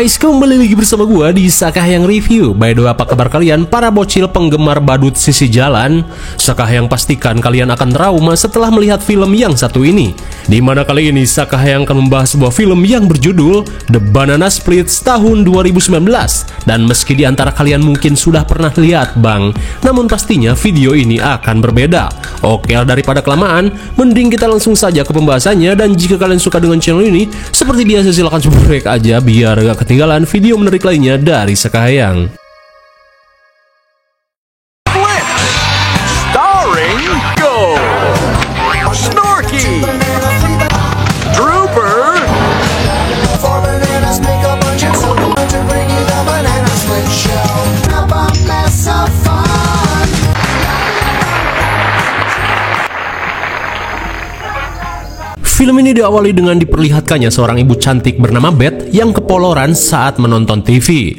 guys, kembali lagi bersama gua di Sakahyang Review. By the way, apa kabar kalian para bocil penggemar badut sisi jalan? Sakahyang pastikan kalian akan trauma setelah melihat film yang satu ini. Dimana kali ini Sakahyang akan membahas sebuah film yang berjudul The Banana Split tahun 2019. Dan meski di antara kalian mungkin sudah pernah lihat bang, namun pastinya video ini akan berbeda. Oke, daripada kelamaan, mending kita langsung saja ke pembahasannya. Dan jika kalian suka dengan channel ini, seperti biasa silahkan subscribe aja biar gak ketinggalan video menarik lainnya dari Sakahyang. Starring Go, Snorky, Drooper, Four bananas make a bunch of soup to bring you the banana split show. How about mess of fun? Film ini diawali dengan diperlihatkannya seorang ibu cantik bernama Beth yang kepoloran saat menonton TV.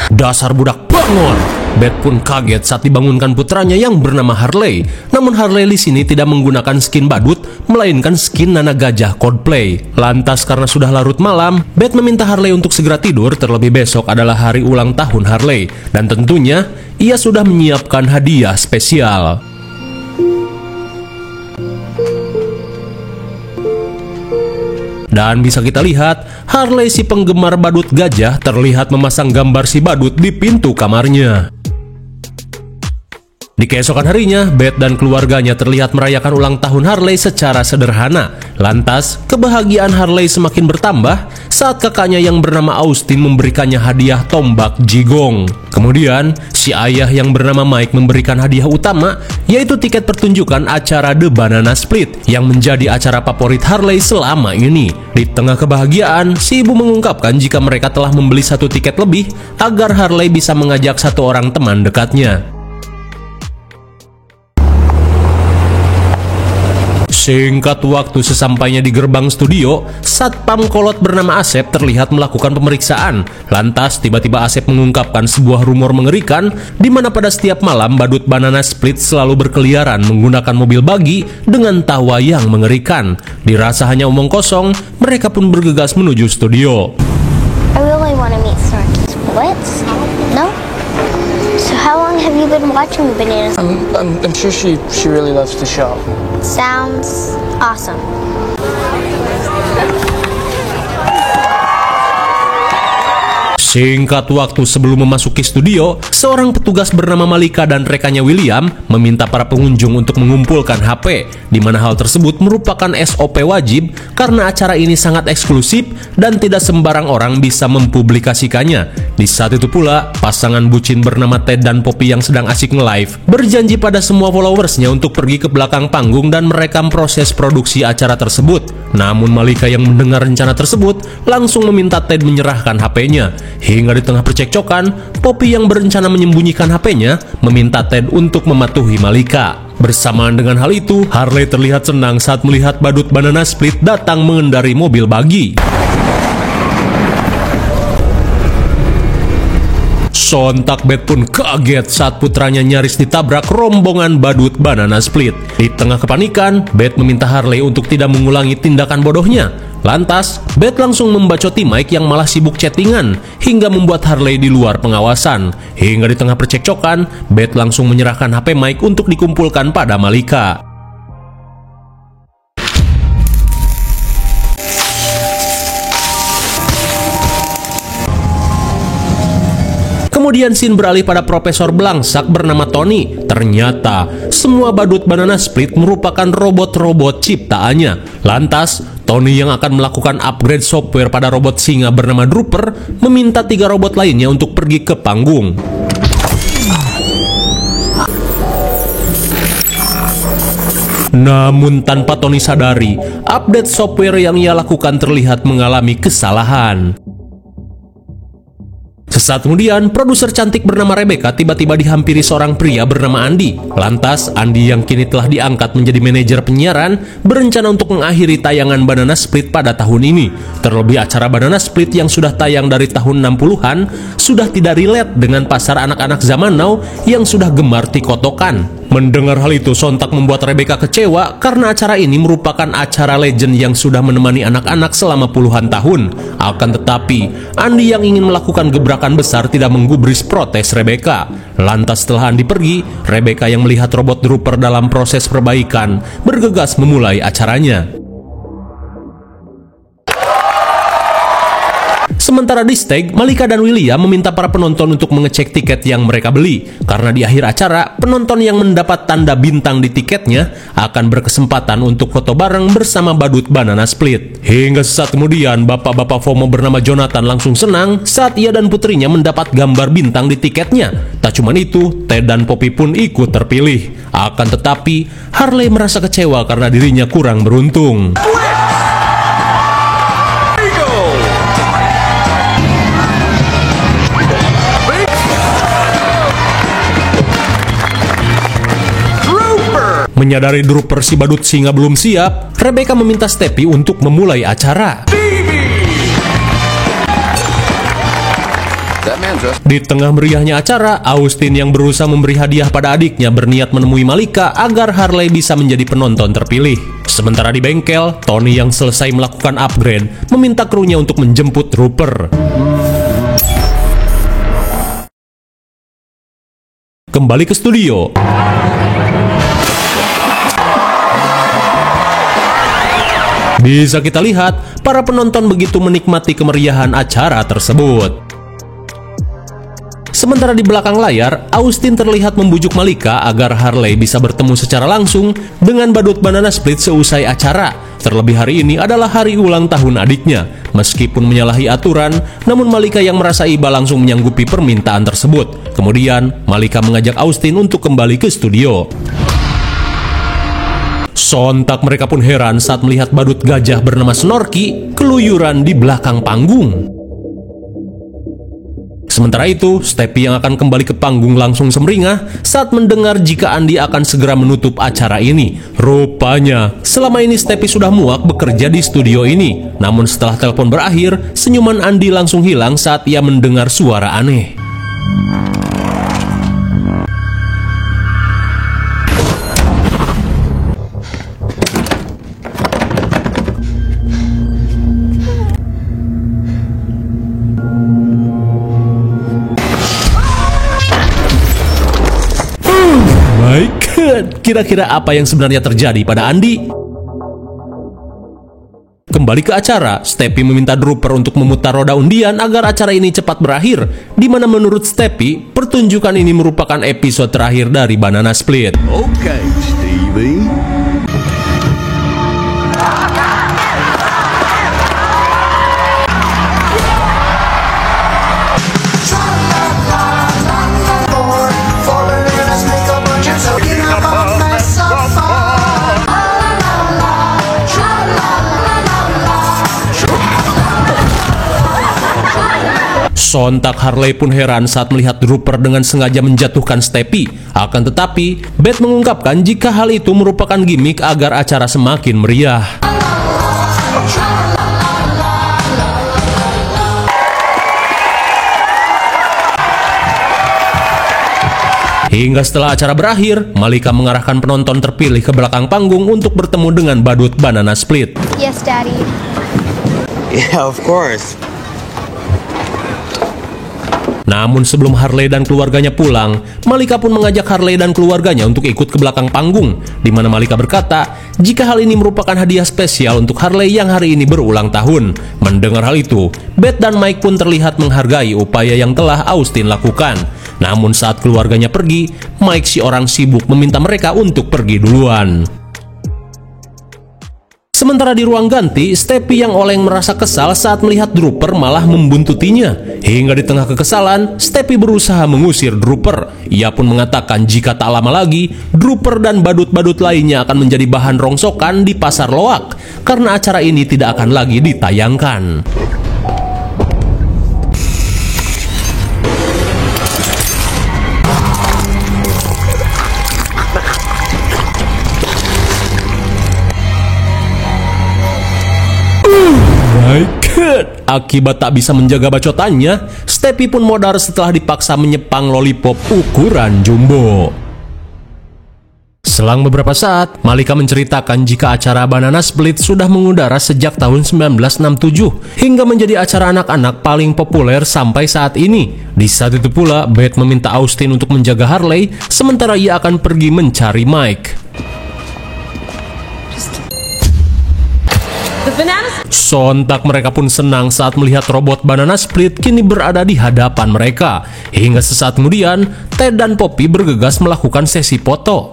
Dasar budak bangor! Beth pun kaget saat dibangunkan putranya yang bernama Harley. Namun Harley di sini tidak menggunakan skin badut, melainkan skin Nana Gajah Coldplay. Lantas karena sudah larut malam, Beth meminta Harley untuk segera tidur, terlebih besok adalah hari ulang tahun Harley. Dan tentunya, ia sudah menyiapkan hadiah spesial. Dan bisa kita lihat, Harley si penggemar badut gajah terlihat memasang gambar si badut di pintu kamarnya. Di keesokan harinya, Beth dan keluarganya terlihat merayakan ulang tahun Harley secara sederhana. Lantas, kebahagiaan Harley semakin bertambah saat kakaknya yang bernama Austin memberikannya hadiah tombak jigong. Kemudian, si ayah yang bernama Mike memberikan hadiah utama, yaitu tiket pertunjukan acara The Banana Split, yang menjadi acara favorit Harley selama ini. Di tengah kebahagiaan, si ibu mengungkapkan jika mereka telah membeli satu tiket lebih agar Harley bisa mengajak satu orang teman dekatnya. Singkat waktu sesampainya di gerbang studio, satpam kolot bernama Asep terlihat melakukan pemeriksaan. Lantas tiba-tiba Asep mengungkapkan sebuah rumor mengerikan di mana pada setiap malam badut Banana Split selalu berkeliaran menggunakan mobil buggy dengan tawa yang mengerikan. Dirasa hanya omong kosong, mereka pun bergegas menuju studio. I really want to meet Snorky Splits. No? So how long have you been watching the Banana Split? I'm sure she really loves the show. Sounds awesome. Singkat waktu sebelum memasuki studio, seorang petugas bernama Malika dan rekannya William meminta para pengunjung untuk mengumpulkan HP, di mana hal tersebut merupakan SOP wajib karena acara ini sangat eksklusif dan tidak sembarang orang bisa mempublikasikannya. Di saat itu pula, pasangan bucin bernama Ted dan Poppy yang sedang asik nge-live berjanji pada semua followersnya untuk pergi ke belakang panggung dan merekam proses produksi acara tersebut. Namun Malika yang mendengar rencana tersebut langsung meminta Ted menyerahkan HP-nya. Hingga di tengah percekcokan, Poppy yang berencana menyembunyikan HP-nya meminta Ted untuk mematuhi Malika. Bersamaan dengan hal itu, Harley terlihat senang saat melihat badut Banana Split datang mengendarai mobil buggy. Sontak Beth pun kaget saat putranya nyaris ditabrak rombongan badut Banana Split. Di tengah kepanikan, Beth meminta Harley untuk tidak mengulangi tindakan bodohnya. Lantas, Beth langsung membacoti Mike yang malah sibuk chattingan hingga membuat Harley di luar pengawasan. Hingga di tengah percekcokan, Beth langsung menyerahkan HP Mike untuk dikumpulkan pada Malika. Kemudian scene beralih pada Profesor Belangsak bernama Tony. Ternyata semua badut Banana Split merupakan robot-robot ciptaannya. Lantas Tony yang akan melakukan upgrade software pada robot singa bernama Drooper meminta 3 robot lainnya untuk pergi ke panggung. Namun tanpa Tony sadari, update software yang ia lakukan terlihat mengalami kesalahan. Sesaat kemudian, produser cantik bernama Rebecca tiba-tiba dihampiri seorang pria bernama Andy. Lantas, Andy yang kini telah diangkat menjadi manajer penyiaran, berencana untuk mengakhiri tayangan Banana Split pada tahun ini. Terlebih acara Banana Split yang sudah tayang dari tahun 60-an, sudah tidak relate dengan pasar anak-anak zaman now yang sudah gemar tikotokan. Mendengar hal itu sontak membuat Rebecca kecewa karena acara ini merupakan acara legend yang sudah menemani anak-anak selama puluhan tahun. Akan tetapi, Andy yang ingin melakukan gebrakan besar tidak menggubris protes Rebecca. Lantas setelah Andy pergi, Rebecca yang melihat robot Drooper dalam proses perbaikan bergegas memulai acaranya. Sementara di stage, Malika dan William meminta para penonton untuk mengecek tiket yang mereka beli. Karena di akhir acara, penonton yang mendapat tanda bintang di tiketnya akan berkesempatan untuk foto bareng bersama badut Banana Split. Hingga sesaat kemudian, bapak-bapak FOMO bernama Jonathan langsung senang saat ia dan putrinya mendapat gambar bintang di tiketnya. Tak cuma itu, Ted dan Poppy pun ikut terpilih. Akan tetapi, Harley merasa kecewa karena dirinya kurang beruntung. Menyadari Drooper si badut singa belum siap, Rebecca meminta Steppy untuk memulai acara. Di tengah meriahnya acara, Austin yang berusaha memberi hadiah pada adiknya berniat menemui Malika agar Harley bisa menjadi penonton terpilih. Sementara di bengkel, Tony yang selesai melakukan upgrade meminta krunya untuk menjemput Drooper. Kembali ke studio. Bisa kita lihat, para penonton begitu menikmati kemeriahan acara tersebut. Sementara di belakang layar, Austin terlihat membujuk Malika agar Harley bisa bertemu secara langsung dengan badut Banana Split seusai acara. Terlebih hari ini adalah hari ulang tahun adiknya. Meskipun menyalahi aturan, namun Malika yang merasa iba langsung menyanggupi permintaan tersebut. Kemudian, Malika mengajak Austin untuk kembali ke studio. Sontak mereka pun heran saat melihat badut gajah bernama Snorky keluyuran di belakang panggung. Sementara itu, Steppy yang akan kembali ke panggung langsung semeringah saat mendengar jika Andy akan segera menutup acara ini. Rupanya, selama ini Steppy sudah muak bekerja di studio ini. Namun setelah telepon berakhir, senyuman Andy langsung hilang saat ia mendengar suara aneh. Kira-kira apa yang sebenarnya terjadi pada Andy? Kembali ke acara, Steppy meminta Drooper untuk memutar roda undian agar acara ini cepat berakhir, di mana menurut Steppy, pertunjukan ini merupakan episode terakhir dari Banana Split. Okay, Stevie. Sontak Harley pun heran saat melihat Drooper dengan sengaja menjatuhkan Steppy. Akan tetapi, Beth mengungkapkan jika hal itu merupakan gimmick agar acara semakin meriah. Hingga setelah acara berakhir, Malika mengarahkan penonton terpilih ke belakang panggung untuk bertemu dengan badut Banana Split. Yes, Daddy. Yeah, of course. Namun sebelum Harley dan keluarganya pulang, Malika pun mengajak Harley dan keluarganya untuk ikut ke belakang panggung, di mana Malika berkata jika hal ini merupakan hadiah spesial untuk Harley yang hari ini berulang tahun. Mendengar hal itu, Beth dan Mike pun terlihat menghargai upaya yang telah Austin lakukan. Namun saat keluarganya pergi, Mike si orang sibuk meminta mereka untuk pergi duluan. Sementara di ruang ganti, Steppy yang oleng merasa kesal saat melihat Drooper malah membuntutinya. Hingga di tengah kekesalan, Steppy berusaha mengusir Drooper. Ia pun mengatakan jika tak lama lagi, Drooper dan badut-badut lainnya akan menjadi bahan rongsokan di pasar loak, karena acara ini tidak akan lagi ditayangkan. Akibat tak bisa menjaga bacotannya, Steppy pun modar setelah dipaksa menyepang lollipop ukuran jumbo. Selang beberapa saat, Malika menceritakan jika acara Banana Split sudah mengudara sejak tahun 1967 hingga menjadi acara anak-anak paling populer sampai saat ini. Di saat itu pula, Beth meminta Austin untuk menjaga Harley, sementara ia akan pergi mencari Mike. Sontak mereka pun senang saat melihat robot Banana Split kini berada di hadapan mereka. Hingga sesaat kemudian, Ted dan Poppy bergegas melakukan sesi foto.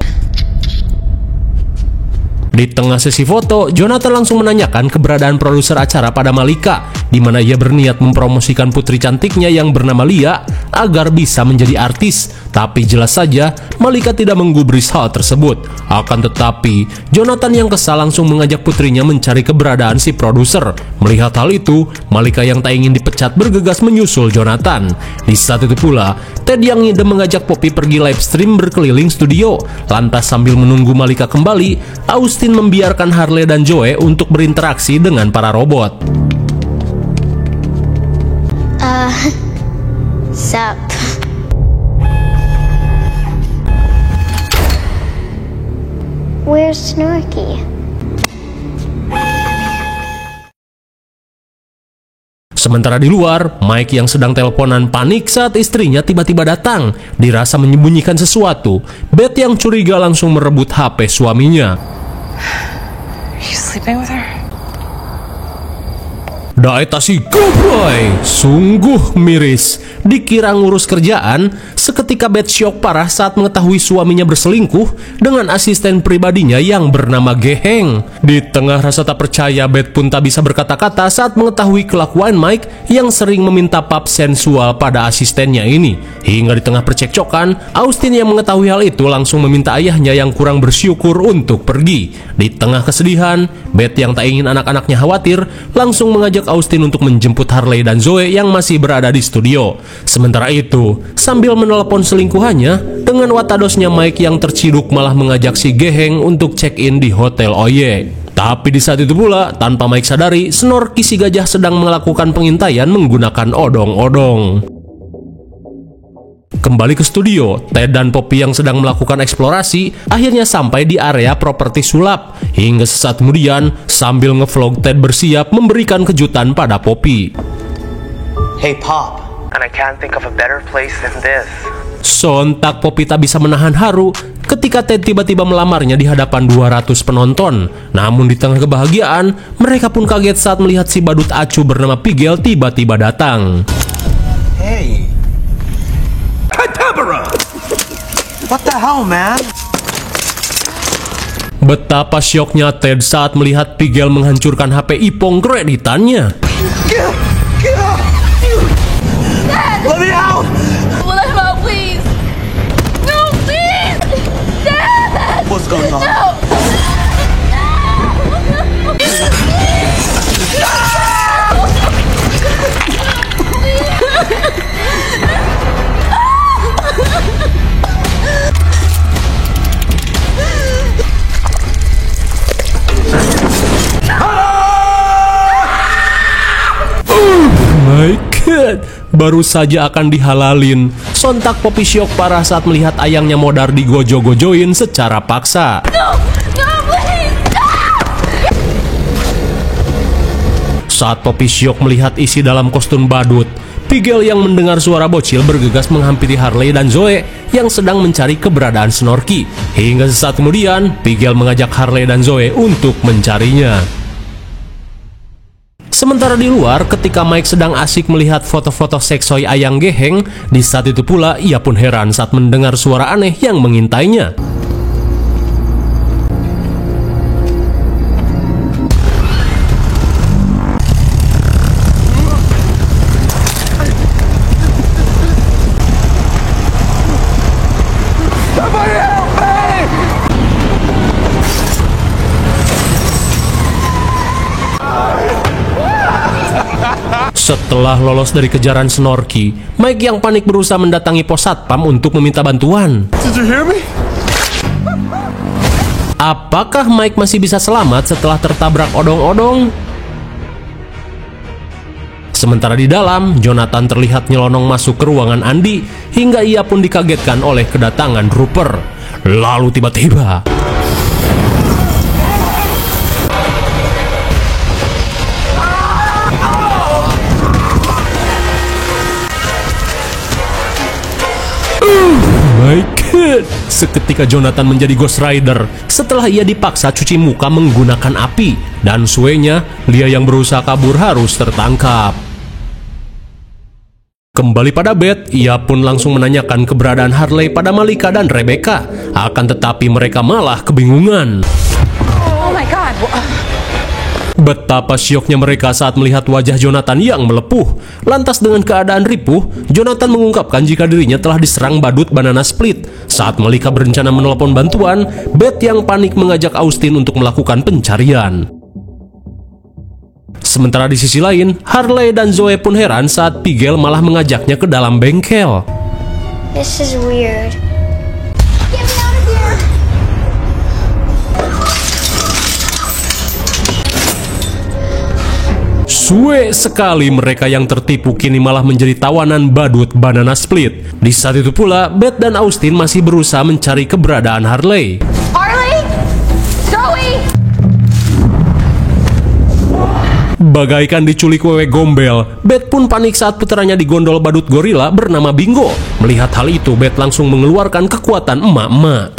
Di tengah sesi foto, Jonathan langsung menanyakan keberadaan produser acara pada Malika, di mana ia berniat mempromosikan putri cantiknya yang bernama Lia agar bisa menjadi artis. Tapi jelas saja, Malika tidak menggubris hal tersebut. Akan tetapi, Jonathan yang kesal langsung mengajak putrinya mencari keberadaan si produser. Melihat hal itu, Malika yang tak ingin dipecat bergegas menyusul Jonathan. Di saat itu pula, Ted yang ngide mengajak Poppy pergi live stream berkeliling studio. Lantas sambil menunggu Malika kembali, Austin membiarkan Harley dan Joey untuk berinteraksi dengan para robot. Sup? Where's Snorky? Sementara di luar, Mike yang sedang teleponan panik saat istrinya tiba-tiba datang. Dirasa menyembunyikan sesuatu, Beth yang curiga langsung merebut HP suaminya. Are you sleeping with her? Daetasi goblay, sungguh miris. Dikira ngurus kerjaan, seketika Beth syok parah saat mengetahui suaminya berselingkuh dengan asisten pribadinya yang bernama Geheng. Di tengah rasa tak percaya, Beth pun tak bisa berkata-kata saat mengetahui kelakuan Mike yang sering meminta pap sensual pada asistennya ini. Hingga di tengah percekcokan, Austin yang mengetahui hal itu langsung meminta ayahnya yang kurang bersyukur untuk pergi. Di tengah kesedihan, Beth yang tak ingin anak-anaknya khawatir langsung mengajak Austin untuk menjemput Harley dan Zoe yang masih berada di studio. Sementara itu, sambil menelepon selingkuhannya, dengan watadosnya Mike yang terciduk malah mengajak si Geheng untuk check-in di Hotel Oye. Tapi di saat itu pula, tanpa Mike sadari, Snorky si gajah sedang melakukan pengintaian menggunakan odong-odong. Kembali ke studio, Ted dan Poppy yang sedang melakukan eksplorasi akhirnya sampai di area properti sulap. Hingga sesaat kemudian, sambil ngevlog, Ted bersiap memberikan kejutan pada Poppy. Hey, Pop. And I can't think of a better place than this. Sontak Poppy tak bisa menahan haru ketika Ted tiba-tiba melamarnya di hadapan 200 penonton. Namun di tengah kebahagiaan, mereka pun kaget saat melihat si badut acuh bernama Pigel tiba-tiba datang. Hey. What the hell, man? Betapa syoknya Ted saat melihat Pigel menghancurkan HP Ipong kreditannya. Let me out! Let him out, please! No, please! Dad! What's going on? No! My God, baru saja akan dihalalin. Sontak Poppy syok parah saat melihat ayangnya modar digojo-gojoin secara paksa. No, please! Saat Poppy syok melihat isi dalam kostum badut, Pigel yang mendengar suara bocil bergegas menghampiri Harley dan Zoe yang sedang mencari keberadaan Snorky. Hingga sesaat kemudian, Pigel mengajak Harley dan Zoe untuk mencarinya. Sementara di luar, ketika Mike sedang asik melihat foto-foto seksoy ayang Geheng, di saat itu pula ia pun heran saat mendengar suara aneh yang mengintainya. Setelah lolos dari kejaran Snorky, Mike yang panik berusaha mendatangi pos satpam untuk meminta bantuan. Did you hear me? Apakah Mike masih bisa selamat setelah tertabrak odong-odong? Sementara di dalam, Jonathan terlihat nyelonong masuk ke ruangan Andy hingga ia pun dikagetkan oleh kedatangan Rupert. Lalu tiba-tiba my God, seketika Jonathan menjadi Ghost Rider setelah ia dipaksa cuci muka menggunakan api, dan suenya, Lia yang berusaha kabur harus tertangkap. Kembali pada Beth, ia pun langsung menanyakan keberadaan Harley pada Malika dan Rebecca. Akan tetapi mereka malah kebingungan. Oh my God. Betapa syoknya mereka saat melihat wajah Jonathan yang melepuh. Lantas dengan keadaan ripuh, Jonathan mengungkapkan jika dirinya telah diserang badut Banana Split. Saat Malika berencana menelepon bantuan, Beth yang panik mengajak Austin untuk melakukan pencarian. Sementara di sisi lain, Harley dan Zoe pun heran saat Pigel malah mengajaknya ke dalam bengkel. This is weird. Get me out of here. Suwe sekali mereka yang tertipu kini malah menjadi tawanan badut Banana Split. Di saat itu pula, Beth dan Austin masih berusaha mencari keberadaan Harley. Harley? Zoe? Bagaikan diculik wewe gombel, Beth pun panik saat putranya digondol badut gorila bernama Bingo. Melihat hal itu, Beth langsung mengeluarkan kekuatan emak-emak.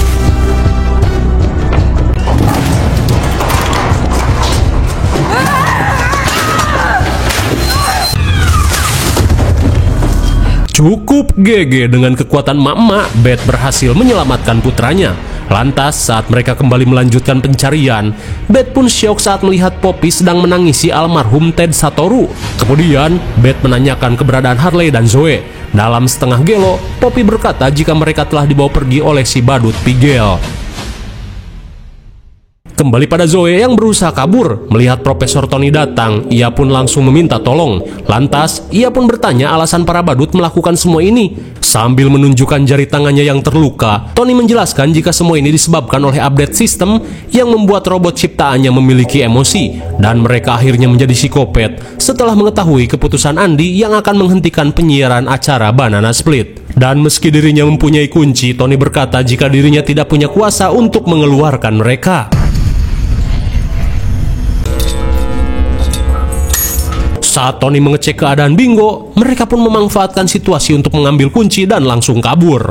Cukup GG dengan kekuatan emak-emak, Beth berhasil menyelamatkan putranya. Lantas saat mereka kembali melanjutkan pencarian, Beth pun syok saat melihat Poppy sedang menangisi almarhum Ted Satoru. Kemudian Beth menanyakan keberadaan Harley dan Zoe. Dalam setengah gelo, Poppy berkata jika mereka telah dibawa pergi oleh si badut Pigel. Kembali pada Zoe yang berusaha kabur. Melihat Profesor Tony datang, ia pun langsung meminta tolong. Lantas, ia pun bertanya alasan para badut melakukan semua ini. Sambil menunjukkan jari tangannya yang terluka, Tony menjelaskan jika semua ini disebabkan oleh update sistem yang membuat robot ciptaannya memiliki emosi. Dan mereka akhirnya menjadi psikopat setelah mengetahui keputusan Andy yang akan menghentikan penyiaran acara Banana Split. Dan meski dirinya mempunyai kunci, Tony berkata jika dirinya tidak punya kuasa untuk mengeluarkan mereka. Saat Tony mengecek keadaan Bingo, mereka pun memanfaatkan situasi untuk mengambil kunci dan langsung kabur.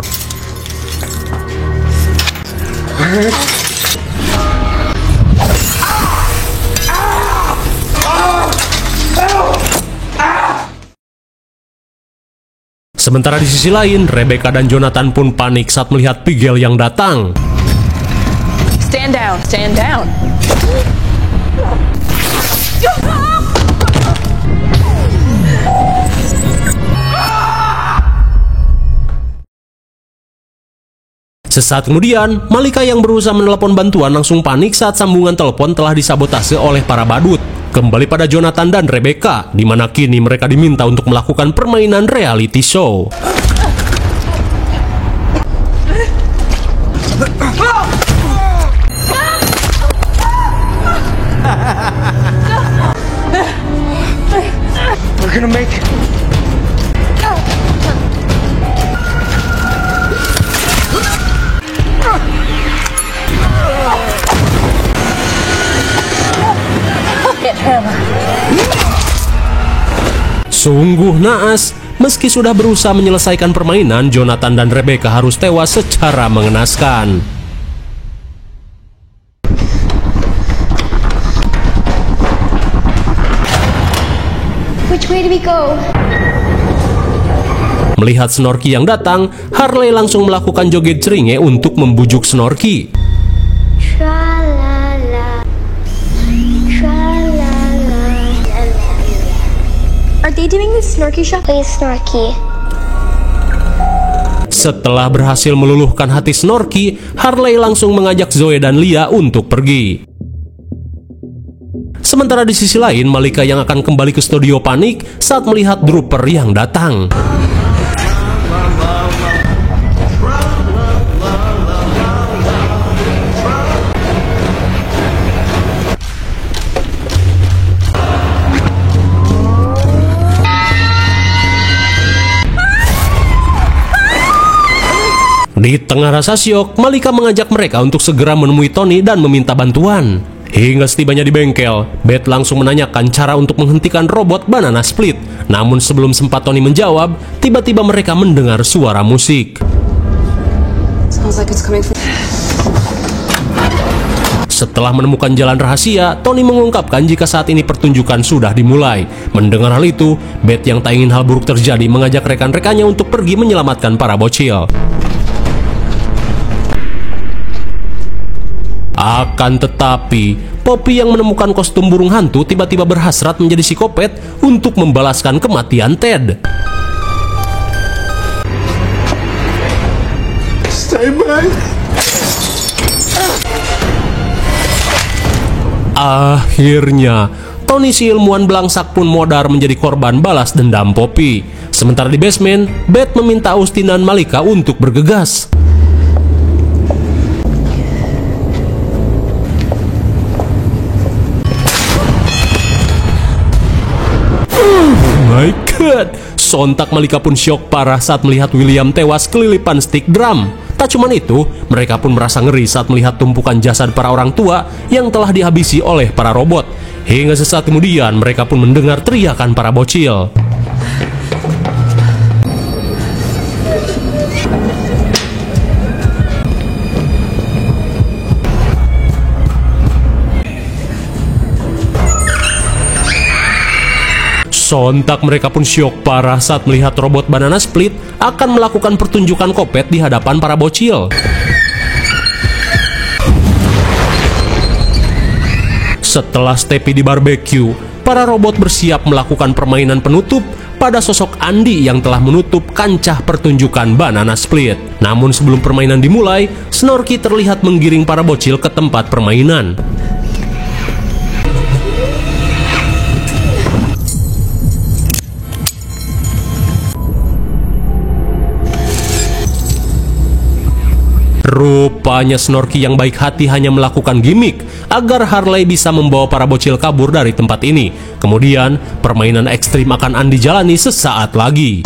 Sementara di sisi lain, Rebecca dan Jonathan pun panik saat melihat Pigel yang datang. Stand down. Stand down. Sesaat kemudian, Malika yang berusaha menelepon bantuan langsung panik saat sambungan telepon telah disabotase oleh para badut. Kembali pada Jonathan dan Rebecca, di mana kini mereka diminta untuk melakukan permainan reality show. We're gonna make it. Sungguh naas, meski sudah berusaha menyelesaikan permainan, Jonathan dan Rebecca harus tewas secara mengenaskan. Which way do we go? Melihat Snorky yang datang, Harley langsung melakukan joget ceringe untuk membujuk Snorky. Tra-la-la. Tra-la-la. Are they doing the Snorky shop? Please, Snorky. Setelah berhasil meluluhkan hati Snorky, Harley langsung mengajak Zoe dan Lia untuk pergi. Sementara di sisi lain, Malika yang akan kembali ke studio panik saat melihat Drooper yang datang. Di tengah rasa syok, Malika mengajak mereka untuk segera menemui Tony dan meminta bantuan. Hingga setibanya di bengkel, Beth langsung menanyakan cara untuk menghentikan robot Banana Split. Namun sebelum sempat Tony menjawab, tiba-tiba mereka mendengar suara musik. Sounds like it's coming from... Setelah menemukan jalan rahasia, Tony mengungkapkan jika saat ini pertunjukan sudah dimulai. Mendengar hal itu, Beth yang tak ingin hal buruk terjadi mengajak rekan-rekannya untuk pergi menyelamatkan para bocil. Akan tetapi, Poppy yang menemukan kostum burung hantu tiba-tiba berhasrat menjadi psikopat untuk membalaskan kematian Ted. Stay back. Akhirnya, Tony si ilmuwan belangsak pun modar menjadi korban balas dendam Poppy. Sementara di basement, Beth meminta Austin dan Malika untuk bergegas. My God, sontak Malika pun syok parah saat melihat William tewas kelilipan stick drum. Tak cuman itu, mereka pun merasa ngeri saat melihat tumpukan jasad para orang tua yang telah dihabisi oleh para robot. Hingga sesaat kemudian, mereka pun mendengar teriakan para bocil. Sontak mereka pun syok parah saat melihat robot Banana Split akan melakukan pertunjukan kopet di hadapan para bocil. Setelah Steppy di barbecue, para robot bersiap melakukan permainan penutup pada sosok Andy yang telah menutup kancah pertunjukan Banana Split. Namun sebelum permainan dimulai, Snorky terlihat menggiring para bocil ke tempat permainan. Rupanya Snorky yang baik hati hanya melakukan gimmick agar Harley bisa membawa para bocil kabur dari tempat ini. Kemudian, permainan ekstrim akan dijalani sesaat lagi.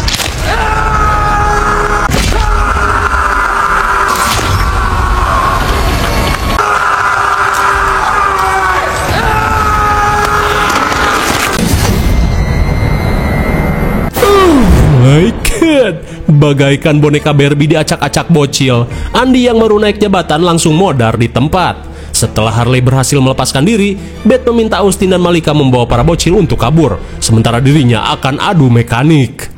My God, bagaikan boneka Barbie diacak-acak bocil, Andy yang baru naik jabatan langsung modar di tempat. Setelah Harley berhasil melepaskan diri, Beth meminta Austin dan Malika membawa para bocil untuk kabur, sementara dirinya akan adu mekanik.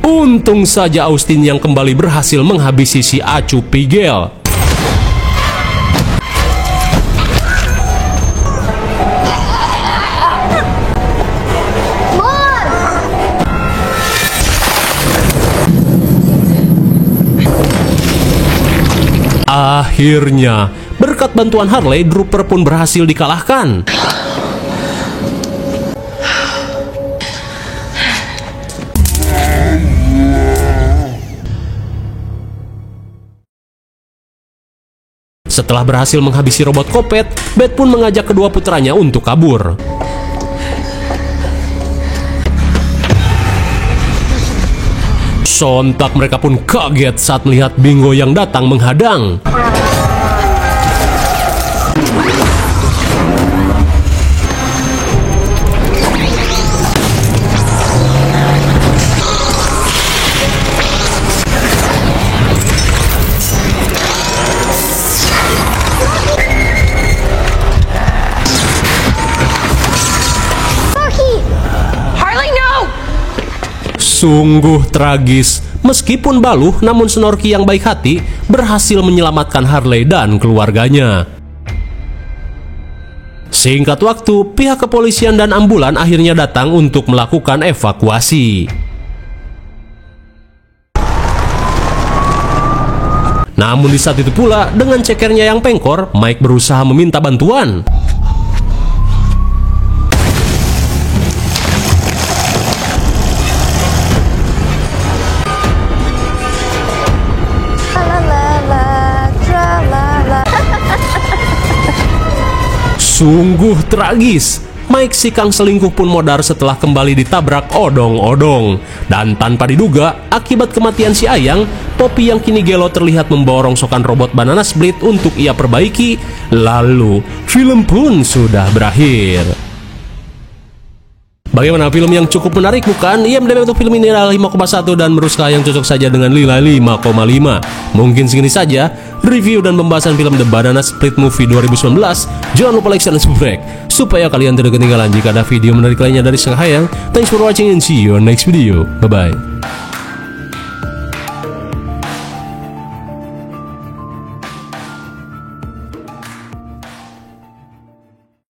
Untung saja Austin yang kembali berhasil menghabisi si acu Pigel. Akhirnya, berkat bantuan Harley, Drooper pun berhasil dikalahkan. Setelah berhasil menghabisi robot kopet, Beth pun mengajak kedua putranya untuk kabur. Sontak mereka pun kaget saat melihat Bingo yang datang menghadang. Sungguh tragis. Meskipun Baluh, namun Snorky yang baik hati berhasil menyelamatkan Harley dan keluarganya. Singkat waktu, pihak kepolisian dan ambulan akhirnya datang untuk melakukan evakuasi. Namun di saat itu pula, dengan cekernya yang pengkor, Mike berusaha meminta bantuan. Sungguh tragis. Mike si kang selingkuh pun modar setelah kembali ditabrak odong-odong. Dan tanpa diduga, akibat kematian si Ayang, Poppy yang kini gelo terlihat membawa rongsokan robot Banana Split untuk ia perbaiki. Lalu, film pun sudah berakhir. Bagaimana, film yang cukup menarik bukan? IMDb untuk film ini adalah 5,1 dan menurut saya yang cocok saja dengan nilai 5,5. Mungkin segini saja review dan pembahasan film The Banana Split Movie 2019. Jangan lupa like, share, dan subscribe supaya kalian tidak ketinggalan jika ada video menarik lainnya dari Sang Hayang. Thanks for watching and see you on next video. Bye-bye.